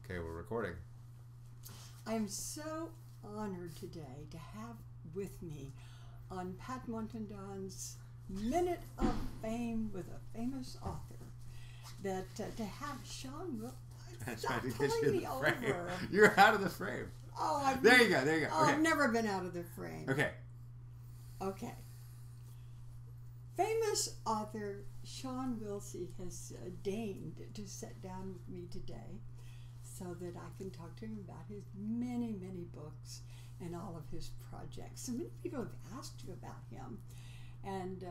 Okay, we're recording. I am so honored today to have with me on Pat Montandon's Minute of Fame with a famous author that to have Sean stop pulling me over. You're out of the frame. Oh, there you go. Oh, okay. I've never been out of the frame. Okay. Famous author Sean Wilsey has deigned to sit down with me today so that I can talk to him about his many, many books and all of his projects. So many people have asked you about him. And,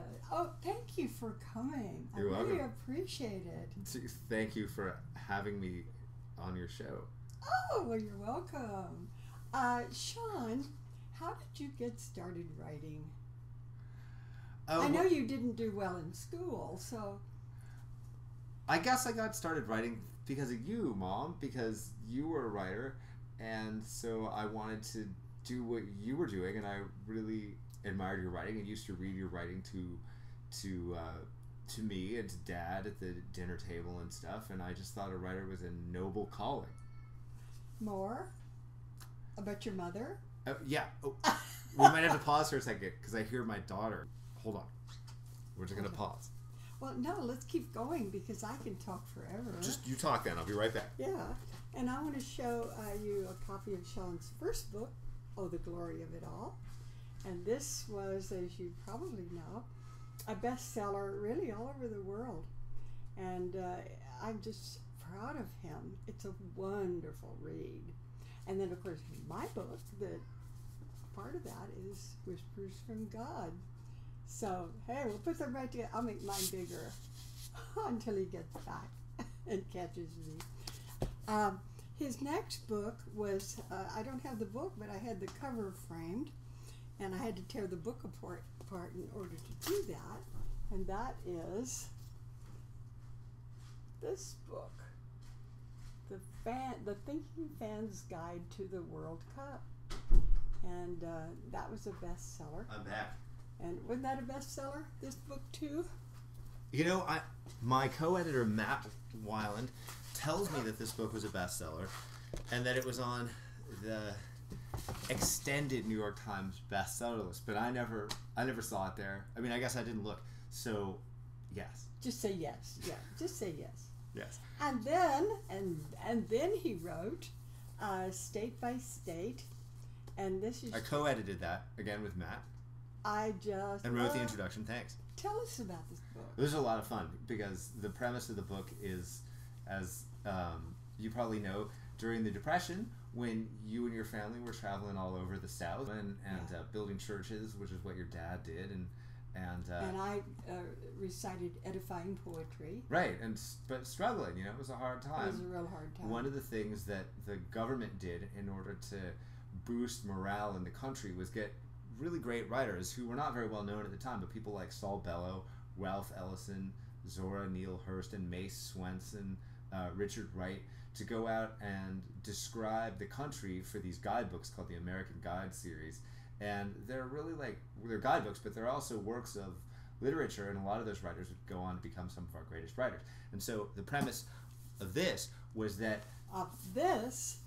thank you for coming. You're welcome. I really appreciate it. Thank you for having me on your show. Oh, well, you're welcome. Sean, how did you get started writing? I know you didn't do well in school, so... I guess I got started writing because of you, Mom, because you were a writer, and so I wanted to do what you were doing, and I really admired your writing and used to read your writing to me and to Dad at the dinner table and stuff, and I just thought a writer was a noble calling. More? About your mother? Yeah. Oh, we might have to pause for a second because I hear my daughter. Hold on. We're just going to pause. Well, no, let's keep going because I can talk forever. Just you talk then. I'll be right back. Yeah. And I want to show you a copy of Sean's first book, Oh, the Glory of It All. And this was, as you probably know, a bestseller really all over the world. And I'm just proud of him. It's a wonderful read. And then, of course, my book, that part of that is Whispers from God. So, hey, we'll put them right together. I'll make mine bigger until he gets back and catches me. His next book was, I don't have the book, but I had the cover framed, and I had to tear the book apart in order to do that. And that is this book, The Thinking Fan's Guide to the World Cup. And that was a bestseller. I'm back. And wasn't that a bestseller, this book too? You know, my co-editor Matt Weiland tells me that this book was a bestseller and that it was on the extended New York Times bestseller list, but I never saw it there. I mean, I guess I didn't look. So, yes. Just say yes. Yeah, just say yes. Yes. And then he wrote State by State, and this is... I co-edited that again with Matt. And wrote the introduction. Thanks. Tell us about this book. This is a lot of fun because the premise of the book is, as you probably know, during the Depression, when you and your family were traveling all over the South and building churches, which is what your dad did, and I recited edifying poetry. Right, but struggling, it was a hard time. It was a real hard time. One of the things that the government did in order to boost morale in the country was get really great writers who were not very well known at the time, but people like Saul Bellow, Ralph Ellison, Zora Neale Hurston, Mace Swenson, Richard Wright, to go out and describe the country for these guidebooks called the American Guide series. And they're really they're guidebooks, but they're also works of literature, and a lot of those writers would go on to become some of our greatest writers. And so the premise of this was that... Of this?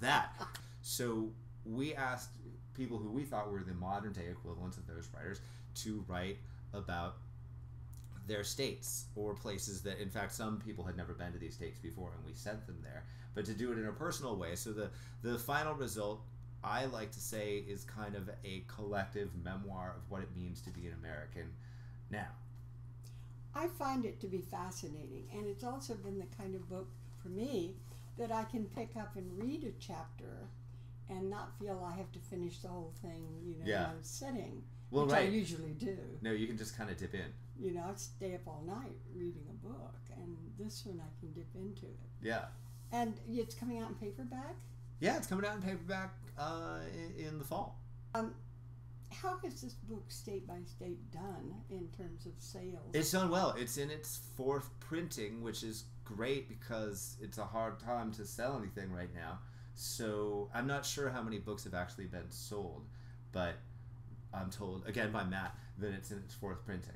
that. So we asked people who we thought were the modern day equivalents of those writers to write about their states or places that, in fact, some people had never been to these states before, and we sent them there, but to do it in a personal way. So the final result, I like to say, is kind of a collective memoir of what it means to be an American now. I find it to be fascinating, and it's also been the kind of book for me that I can pick up and read a chapter and not feel I have to finish the whole thing, in one sitting, which I usually do. No, you can just kind of dip in. I stay up all night reading a book, and this one I can dip into it. Yeah. And it's coming out in paperback? Yeah, it's coming out in paperback in the fall. How has this book, State by State, done in terms of sales? It's done well. It's in its fourth printing, which is great because it's a hard time to sell anything right now. So I'm not sure how many books have actually been sold, but I'm told, again by Matt, that it's in its fourth printing.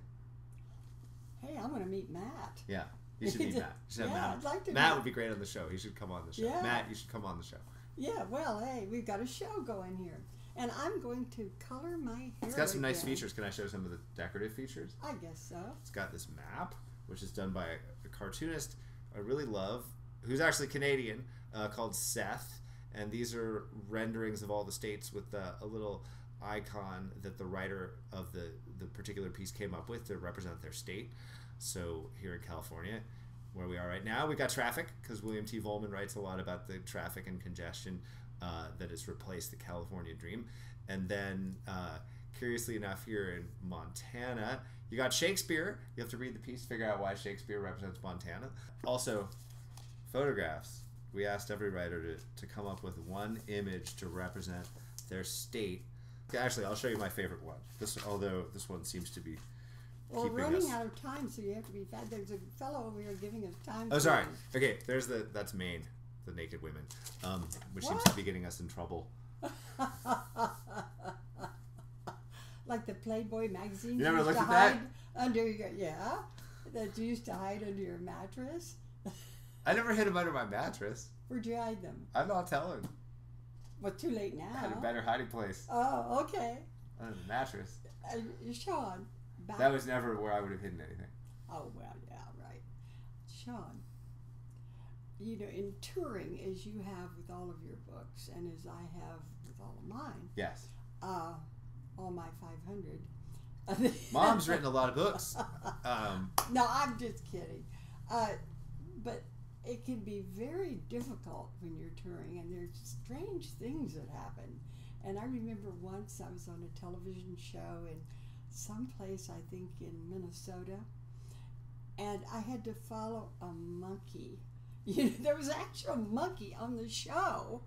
Hey, I'm going to meet Matt. Yeah. You should meet Matt. You should have Yeah, Matt. I'd like to Matt meet- would be great on the show. He should come on the show. Yeah. Matt, you should come on the show. Yeah, well, hey, we've got a show going here. And I'm going to color my hair. It's got some nice again. features. Can I show some of the decorative features? I guess so. It's got this map, which is done by a cartoonist I really love, who's actually Canadian, called Seth. And these are renderings of all the states with a little icon that the writer of the particular piece came up with to represent their state. So here in California, where we are right now, we got traffic, because William T. Volman writes a lot about the traffic and congestion that has replaced the California dream. And then, curiously enough, here in Montana, you got Shakespeare. You have to read the piece, figure out why Shakespeare represents Montana. Also, photographs. We asked every writer to come up with one image to represent their state. Actually, I'll show you my favorite one. Although this one seems to be Well, keeping running us. out of time, so you have to be fast. There's a fellow over here giving us time. Oh, sorry. signals. Okay, that's Maine, the naked women, which seems What? to be getting us in trouble. Like the Playboy magazine. You never used looked to at that? hide under your that you used to hide under your mattress. I never hid them under my mattress. Where'd you hide them? I'm not telling. Well, too late now. I had a better hiding place Oh, okay. under the mattress. Sean. Back. That was never where I would have hidden anything. Oh, well, yeah, right. Sean, you know, in touring, as you have with all of your books, and as I have with all of mine, Yes. all my 500. Mom's written a lot of books. No, I'm just kidding. But it can be very difficult when you're touring, and there's strange things that happen. And I remember once I was on a television show in someplace, I think in Minnesota, and I had to follow a monkey. You know, there was an actual monkey on the show,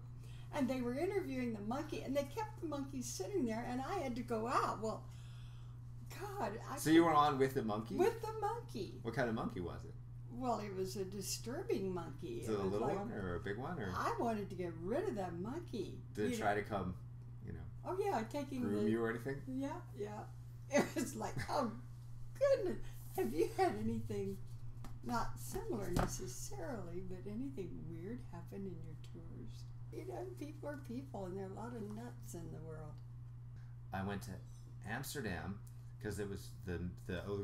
and they were interviewing the monkey, and they kept the monkey sitting there, and I had to go out. Well, God. So you were on with the monkey? With the monkey. What kind of monkey was it? Well, it was a disturbing monkey. Is it a was little like, one or a big one? Or I wanted to get rid of that monkey. did it try to come, you know, Oh, yeah, taking groom you or anything? Yeah. It was like, oh, goodness. Have you had anything, not similar necessarily, but anything weird happen in your tours? You know, people are people, and there are a lot of nuts in the world. I went to Amsterdam because it was the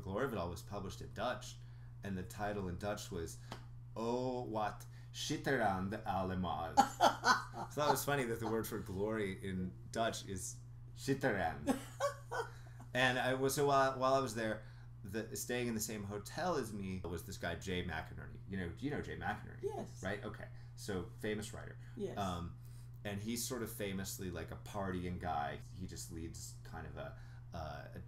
Glory of It All was published in Dutch, and the title in Dutch was "Oh wat schitterend allemaal." So that was funny that the word for glory in Dutch is schitterend. And I was while I was there, staying in the same hotel as me was this guy Jay McInerney. You know Jay McInerney? Yes. Right. Okay. So famous writer. Yes. And he's sort of famously like a partying guy. He just leads kind of a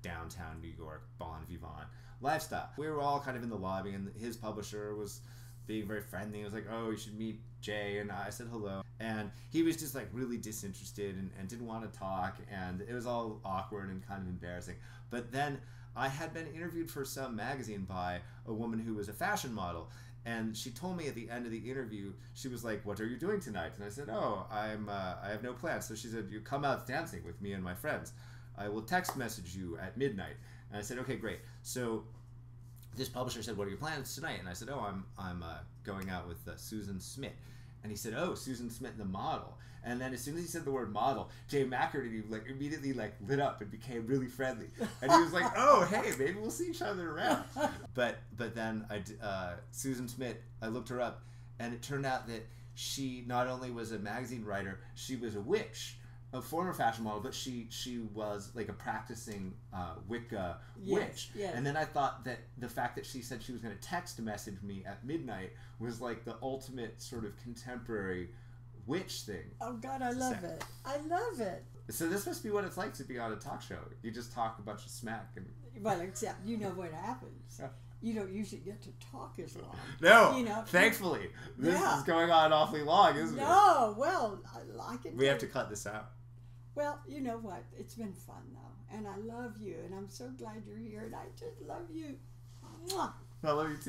downtown New York bon vivant lifestyle. We were all kind of in the lobby, and his publisher was being very friendly. He was like, "Oh, you should meet Jay," and I said hello. And he was just like really disinterested and didn't want to talk, and it was all awkward and kind of embarrassing. But then I had been interviewed for some magazine by a woman who was a fashion model, and she told me at the end of the interview, she was like, "What are you doing tonight?" And I said, "Oh, I have no plans." So she said, "You come out dancing with me and my friends. I will text message you at midnight." And I said, "Okay, great." So this publisher said, "What are your plans tonight?" And I said, "Oh, I'm going out with Susan Smith." And he said, "Oh, Susan Smith, the model." And then as soon as he said the word model, Jay McInerney like immediately like lit up and became really friendly. And he was like, "Oh, hey, maybe we'll see each other around." But then Susan Smith, I looked her up, and it turned out that she not only was a magazine writer, she was a witch. A former fashion model, but she was like a practicing Wicca witch. Yes. And then I thought that the fact that she said she was going to text message me at midnight was like the ultimate sort of contemporary witch thing. Oh, God, I love it. I love it. So this must be what it's like to be on a talk show. You just talk a bunch of smack. Well, except you know what happens. You don't usually get to talk as long. No, You know, thankfully. This Yeah. is going on awfully long, isn't it? No, well, I can. We have to cut this out. Well, you know what? It's been fun, though. And I love you. And I'm so glad you're here. And I just love you. Mwah. I love you too.